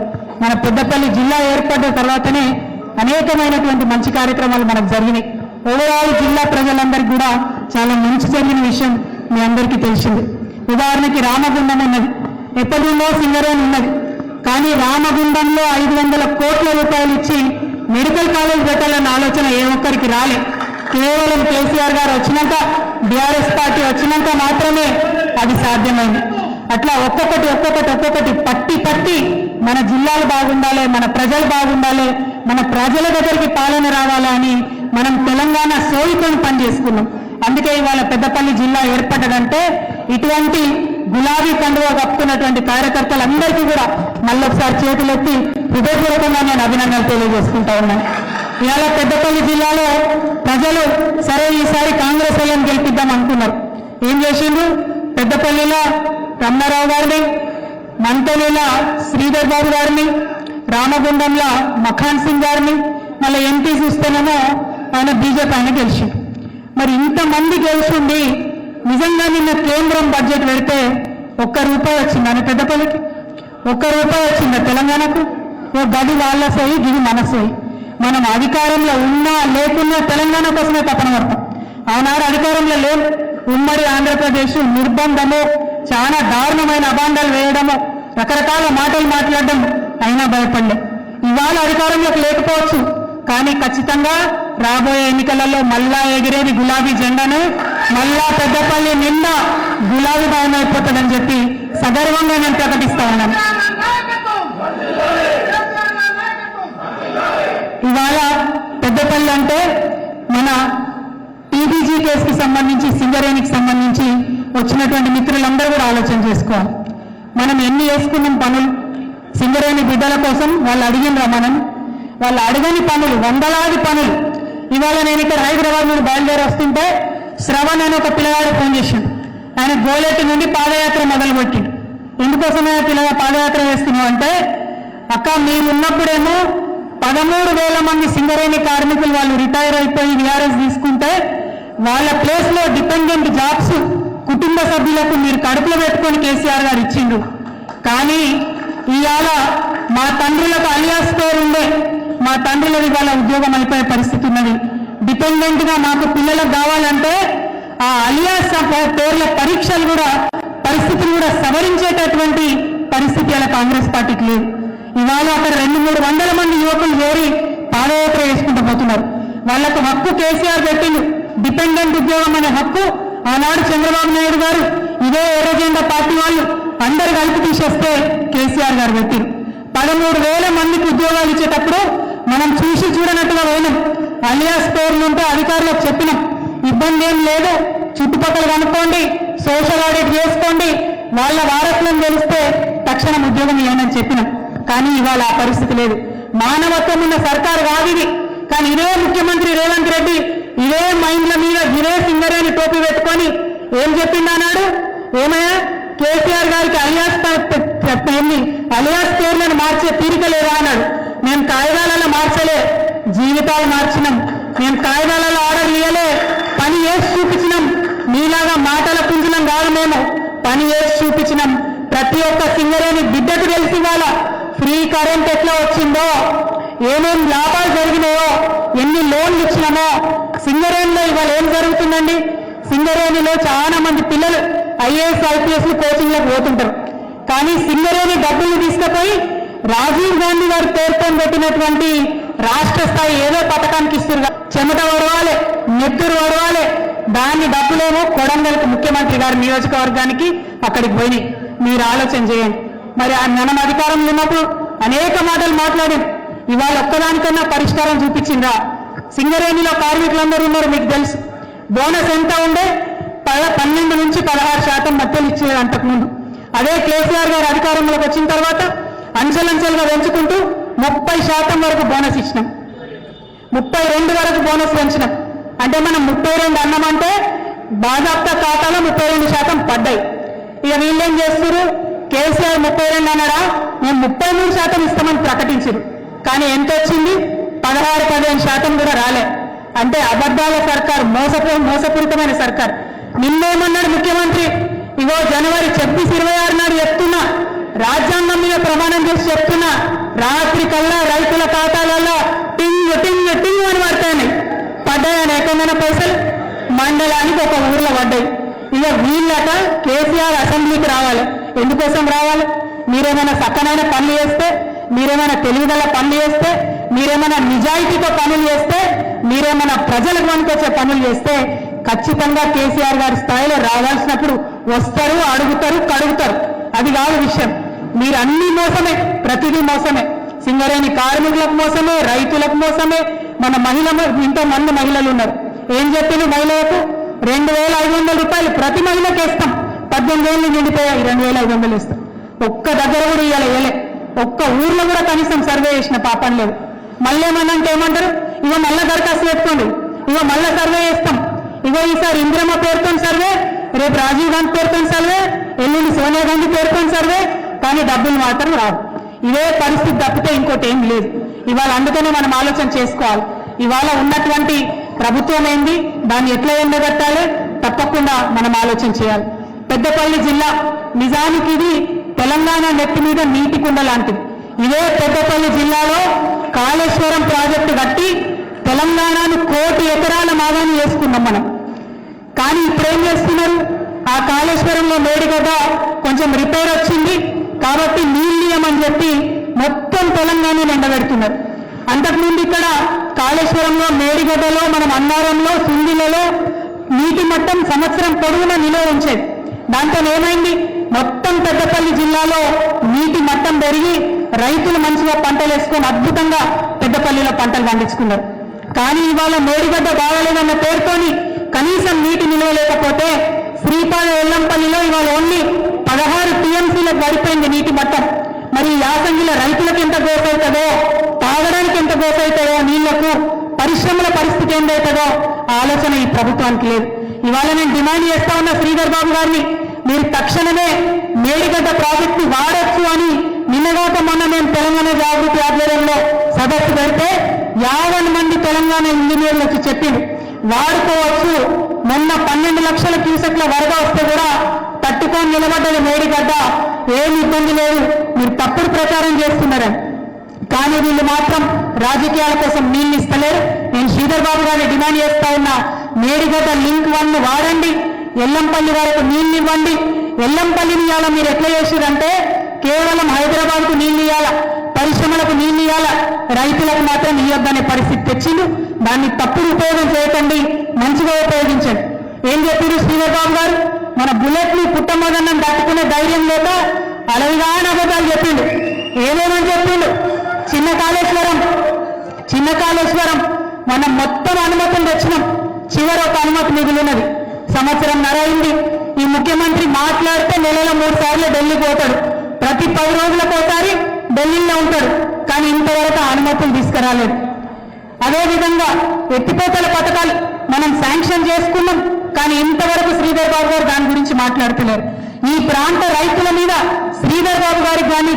కూడా మన పెద్దపల్లి జిల్లా ఏర్పడిన తర్వాతనే అనేకమైనటువంటి మంచి కార్యక్రమాలు మనకు జరిగినాయి. ఓవరాల్ జిల్లా ప్రజలందరికీ కూడా చాలా మంచి జరిగిన విషయం మీ అందరికీ తెలిసింది. ఉదాహరణకి రామగుండం ఉన్నది, ఎప్పటిలో సింగరేణి ఉన్నది, కానీ రామగుండంలో 500 కోట్ల రూపాయలు ఇచ్చి మెడికల్ కాలేజ్ పెట్టాలన్న ఆలోచన ఏ ఒక్కరికి రాలే. కేవలం కేసీఆర్ గారు వచ్చినాక, బీఆర్ఎస్ పార్టీ వచ్చినాక మాత్రమే అది సాధ్యమైంది. అట్లా ఒక్కొక్కటి పట్టి మన జిల్లాలు బాగుండాలి, మన ప్రజలు బాగుండాలి, మన ప్రజల దగ్గరికి పాలన రావాలి అని మనం తెలంగాణ సోయితో పనిచేసుకున్నాం. అందుకే ఇవాళ పెద్దపల్లి జిల్లా ఏర్పడ్డదంటే ఇటువంటి గులాబీ కండువా కప్పుకున్నటువంటి కార్యకర్తలందరికీ కూడా మళ్ళొకసారి చేతులెత్తి హృదయపూర్వకంగా నేను అభినందనలు తెలియజేసుకుంటా ఉన్నాను. ఇవాళ పెద్దపల్లి జిల్లాలో ప్రజలు సరే ఈసారి కాంగ్రెస్ వాళ్ళని గెలిపిద్దాం అనుకున్నారు. ఏం చేసిండ్రు? పెద్దపల్లిలో రమణారావు గారిని, మంతలిలో శ్రీధర్ బాబు గారిని, రామగుండంలో మఖాన్ సింగ్ గారిని, మళ్ళీ ఎంపీ చూస్తేనేమో ఆయన బీజేపీ ఆయన గెలిచిండు. మరి ఇంతమంది గెలిచింది నిజంగా నిన్న కేంద్రం బడ్జెట్ పెడితే ₹1 వచ్చిందని పెద్దపల్లికి ₹1 వచ్చిందా తెలంగాణకు? ఓ గది వాళ్ళ సోయి, గిది మన సోయి. మనం అధికారంలో ఉన్నా లేకున్నా తెలంగాణ కోసమే తపన పడతాం. ఆనాడు అధికారంలో లేవు, ఉమ్మడి ఆంధ్రప్రదేశ్ నిర్బంధము, చాలా దారుణమైన అబాండాలు వేయడము, రకరకాల మాటలు మాట్లాడడం, అయినా భయపడలే. ఇవాళ అధికారంలోకి లేకపోవచ్చు, కానీ ఖచ్చితంగా రాబోయే ఎన్నికలలో మళ్ళా ఎగిరేది గులాబీ జెండాను, మళ్ళా పెద్దపల్లి నిండా గులాబీ భయం అయిపోతుందని చెప్పి సగర్వంగా నేను ప్రకటిస్తా ఉన్నాను. ఇవాళ పెద్దపల్లి అంటే మన టీబీజీ కేసుకి సంబంధించి, సింగరేణికి సంబంధించి వచ్చినటువంటి మిత్రులందరూ కూడా ఆలోచన చేసుకోవాలి. మనం ఎన్ని వేసుకున్నాం పనులు సింగరేణి బిడ్డల కోసం. వాళ్ళు అడిగినరా? వాళ్ళు అడగని పనులు, వందలాది పనులు. ఇవాళ నేను ఇక్కడ హైదరాబాద్ నుండి బయలుదేరి వస్తుంటే శ్రవణ్ అని ఒక పిల్లగాడు ఫోన్ చేసిండు. ఆయన గోలేటి నుండి పాదయాత్ర మొదలుపెట్టిండు. ఎందుకోసమే పాదయాత్ర చేస్తున్నావు అంటే, అక్క మీరు ఉన్నప్పుడేమో 13,000 మంది సింగరేణి కార్మికులు వాళ్ళు రిటైర్ అయిపోయి విఆర్ఎస్ తీసుకుంటే వాళ్ళ ప్లేస్లో డిపెండెంట్ జాబ్స్ కుటుంబ సభ్యులకు మీరు కడుపులో పెట్టుకొని కేసీఆర్ గారు ఇచ్చిండు. కానీ ఇవాళ మా తండ్రులకు అలియాస్ పేరు ఉండే, మా తండ్రులది వాళ్ళ ఉద్యోగం అయిపోయే పరిస్థితి ఉన్నది. డిపెండెంట్ గా మాకు పిల్లలకు కావాలంటే ఆ అలియాస్ పేర్ల పరీక్షలు కూడా, పరిస్థితులు కూడా సవరించేటటువంటి పరిస్థితి అలా కాంగ్రెస్ పార్టీకి లేదు. ఇవాళ అక్కడ 200-300 మంది యువకులు చేరి పాదయాత్ర చేసుకుంటూ పోతున్నారు. వాళ్లకు హక్కు కేసీఆర్ పెట్టిండు, డిపెండెంట్ ఉద్యోగం అనే హక్కు. ఆనాడు చంద్రబాబు నాయుడు గారు ఇదే ఎర్రజెండా పార్టీ వాళ్ళు అందరు కలిపి తీసేస్తే కేసీఆర్ గారు పెట్టిరు. 13,000 మందికి ఉద్యోగాలు ఇచ్చేటప్పుడు మనం చూసి చూడనట్టుగా పోయినాం. అలియాస్ పేర్లుంటే అధికారులకు చెప్పినాం, ఇబ్బంది ఏం లేదు, చుట్టుపక్కల కనుక్కోండి, సోషల్ ఆడిట్ చేసుకోండి, వాళ్ళ వారసులను తెలిస్తే తక్షణం ఉద్యోగం ఇవ్వనని చెప్పినాం. కానీ ఇవాళ ఆ పరిస్థితి లేదు. మానవత్వం ఉన్న సర్కారు కాదు ఇది. కానీ ఇదే ముఖ్యమంత్రి రేవంత్ రెడ్డి ఇదే మైండ్ల మీద ఇదే సింగరేణి టోపీ పెట్టుకొని ఏం చెప్పిండు అన్నాడు? ఏమయ్యా కేసీఆర్ గారికి అలియాస్ పేర్లను మార్చే తీరిక లేదా అన్నాడు. మేము కాయిదాలలో మార్చలే, జీవితాలు మార్చినాం. మేము కాయిదాలలో ఆర్డర్ ఇయ్యలే, పని చేసి చూపించినాం. మీలాగా మాటల పుంజనం కాదు, మేము పని చేసి చూపించినాం. ప్రతి ఒక్క సింగరేణి బిడ్డకు తెలిసి ఇవాళ ఫ్రీ కరెంట్ ఎట్లా వచ్చిందో, ఏమేమి లాభాలు జరిగినాయో, ఎన్ని లోన్లు ఇచ్చినామో. సింగరేణిలో ఇవాళ ఏం జరుగుతుందండి? సింగరేణిలో చాలా మంది పిల్లలు ఐఏఎస్ ఐపీఎస్లు కోచింగ్లకు పోతుంటారు. కానీ సింగరేణి డబ్బులు తీసుకుపోయి రాజీవ్ గాంధీ గారి పేరుతో పెట్టినటువంటి రాష్ట్ర స్థాయి ఏదో పథకానికి ఇస్తున్నారు. చెమట వడవాలి, నెత్తురు వడవాలి, దాన్ని డబ్బులేమో కొడంగల్కి ముఖ్యమంత్రి గారి నియోజకవర్గానికి అక్కడికి పోయినాయి. మీరు ఆలోచన చేయండి. మరి మనం అధికారంలో ఉన్నప్పుడు అనేక మాటలు మాట్లాడాం. ఇవాళ ఒక్కదానికన్నా పరిష్కారం చూపించిందా? సింగరేణిలో కార్మికులందరూ ఉన్నారు, మీకు తెలుసు. బోనస్ ఎంత ఉండే? 12 నుంచి 16% మధ్యలో ఇచ్చేది అంతకుముందు. అదే కేసీఆర్ గారు అధికారంలోకి వచ్చిన తర్వాత అంచెలంచెలుగా పెంచుకుంటూ 30% వరకు బోనస్ ఇచ్చినాం, 32 వరకు బోనస్ పెంచినాం. అంటే మనం 32 అన్నామంటే బాజాప్తా ఖాతాలో 32% పడ్డాయి. ఇక వీళ్ళేం చేస్తున్నారు? కేసీఆర్ 32 అన్నాడా, మేము 33% ఇస్తామని ప్రకటించారు. కానీ ఎంత వచ్చింది? 16-15% కూడా రాలే. అంటే అబద్ధాల సర్కార్, మోసపూరితమైన సర్కార్. నిన్నేమన్నాడు ముఖ్యమంత్రి? ఇగో జనవరి 26 నాడు చెప్తున్నా, రాజ్యాంగం మీద ప్రమాణం చేసి చెప్తున్నా, మంది ఒక ఊర్లో పడ్డాయి. ఇక వీళ్ళట కేసీఆర్ అసెంబ్లీకి రావాలి. ఎందుకోసం రావాలి? మీరేమైనా చక్కనైన పనులు చేస్తే, మీరేమైనా తెలివిగల పనులు చేస్తే, మీరేమైనా నిజాయితీతో పనులు చేస్తే, మీరేమైనా ప్రజలకు పనికొచ్చే పనులు చేస్తే ఖచ్చితంగా కేసీఆర్ గారి స్థాయిలో రావాల్సినప్పుడు వస్తారు, అడుగుతారు, కడుగుతారు. అది కాదు విషయం. మీరు అన్ని మోసమే, ప్రతిదీ మోసమే. సింగరేణి కార్మికులకు మోసమే, రైతులకు మోసమే. మన ఇంతో మంది మహిళలు ఉన్నారు. ఏం చెప్పింది మహిళలకు? 2,500 రూపాయలు ప్రతి మహిళకి ఇస్తాం. 18 ఏళ్ళు నిండిపోయాయి, 2,500 ఇస్తాం. ఒక్క దగ్గర కూడా ఇవ్వలే. ఒక్క ఊర్లో కూడా కనీసం సర్వే చేసిన పాపం లేదు. మళ్ళీ ఏమన్నంటే ఏమంటారు? ఇగో మళ్ళా దరఖాస్తు పెట్టుకోండి, ఇగో మళ్ళా సర్వే చేస్తాం, ఇగో ఈసారి ఇందిరమ్మ పేరుతో సర్వే, రేపు రాజీవ్ గాంధీ పేరుతో సర్వే, ఎల్లుండి సోనియా గాంధీ పేరుతో సర్వే, కానీ డబ్బులు మాత్రం రావు. ఇదే పరిస్థితి తప్పితే ఇంకోటి ఏం లేదు. ఇవాళ అందుకనే మనం ఆలోచన చేసుకోవాలి. ఇవాళ ఉన్నటువంటి ప్రభుత్వం ఏంది, దాన్ని ఎట్లా ఎండగట్టాలి, తప్పకుండా మనం ఆలోచన చేయాలి. పెద్దపల్లి జిల్లా నిజానికి ఇది తెలంగాణ నెత్తి మీద నీటి కుండ లాంటిది. ఇదే పెద్దపల్లి జిల్లాలో కాళేశ్వరం ప్రాజెక్టు కట్టి తెలంగాణను 1 కోటి ఎకరాల మాగాన్ని చేసుకున్నాం మనం. కానీ ఇప్పుడు ఏం చేస్తున్నారు? ఆ కాళేశ్వరంలో మేడిగడ్డ కొంచెం రిపేర్ వచ్చింది కాబట్టి నీళ్ళని చెప్పి మొత్తం తెలంగాణను ఎండబెడుతున్నారు. అంతకుముందు ఇక్కడ కాళేశ్వరంలో, మేడిగడ్డలో, మనం అన్నారంలో, సుందిలలో నీటి మట్టం సంవత్సరం పొడవునా నిలువ ఉంచేది. దాంతో ఏమైంది? మొత్తం పెద్దపల్లి జిల్లాలో నీటి మట్టం పెరిగి రైతులు మంచిగా పంటలు వేసుకొని అద్భుతంగా పెద్దపల్లిలో పంటలు పండించుకున్నారు. కానీ ఇవాళ మేడిగడ్డ బాగలేదన్న పేరుతోని కనీసం నీటి నిల్వ లేకపోతే శ్రీపాద ఎల్లంపల్లిలో ఇవాళ ఓన్లీ 16 టీఎంసీలకు పడిపోయింది నీటి మట్టం. మరి యాసంగిలో రైతులకు ఎంత గోస అవుతుందో, తాగడానికి ఎంత గోస అవుతుందో, నీళ్లకు పరిశ్రమల పరిస్థితి ఏందవుతుందో ఆలోచన ఈ ప్రభుత్వానికి లేదు. ఇవాళ నేను డిమాండ్ చేస్తా ఉన్న శ్రీధర్ బాబు గారిని, మీరు తక్షణమే మేడిగడ్డ ప్రాజెక్టు వాడొచ్చు అని నిన్నగాక మొన్న మేము తెలంగాణ జాగృతి ఆధ్వర్యంలో సదస్సు పెడితే 50 మంది తెలంగాణ ఇంజనీర్లు వచ్చి చెప్పింది వాడుకోవచ్చు. మొన్న 12 లక్షల క్యూసెక్ల వరద వస్తే కూడా తట్టుకొని నిలబడ్డది మేడిగడ్డ, ఏమి ఇబ్బంది లేదు, మీరు తప్పుడు ప్రచారం చేస్తున్నారని. కానీ వీళ్ళు మాత్రం రాజకీయాల కోసం నీళ్ళు ఇస్తలేరు. నేను శ్రీధర్ బాబు గారిని డిమాండ్ చేస్తా ఉన్నా, మేడిగడ్డ లింక్ 1 వాడండి, ఎల్లంపల్లి వరకు నీళ్ళు ఇవ్వండి. ఎల్లంపల్లిని ఇవాళ మీరు ఎట్లా చేసిరంటే కేవలం హైదరాబాద్కు నీళ్ళు ఇవ్వాలా, పరిశ్రమలకు నీళ్ళు ఇవ్వాలా, రైతులకు మాత్రం ఇవ్వద్దనే పరిస్థితి తెచ్చిండు. దాన్ని తప్పుడు ఉపయోగం చేయకండి, మంచిగా ఉపయోగించండి. ఏం చెప్పారు శ్రీధర్ బాబు గారు? మన బుల్లెట్లు పుట్టమదన్నం తట్టుకునే ధైర్యం లేక అలవిగా అబద్ధాలు చెప్పిండు. ఏమేమని చెప్పిండు? చిన్న కాళేశ్వరం మనం మొత్తం అనుమతులు తెచ్చినాం, చివరి ఒక అనుమతి మిగిలినది. సంవత్సరంన్నర అయింది. ఈ ముఖ్యమంత్రి మాట్లాడితే నెలలో 3 సార్లు ఢిల్లీ పోతాడు, ప్రతి 10 రోజులకు ఒకసారి ఢిల్లీలో ఉంటాడు. కానీ ఇంతవరకు అనుమతులు తీసుకురాలేదు. అదేవిధంగా ఎత్తిపోతల పథకాలు మనం శాంక్షన్ చేసుకున్నాం, కానీ ఇంతవరకు శ్రీధర్ బాబు గారు దాని గురించి మాట్లాడుతున్నారు. ఈ ప్రాంత రైతుల మీద శ్రీధర్ బాబు గారికి కానీ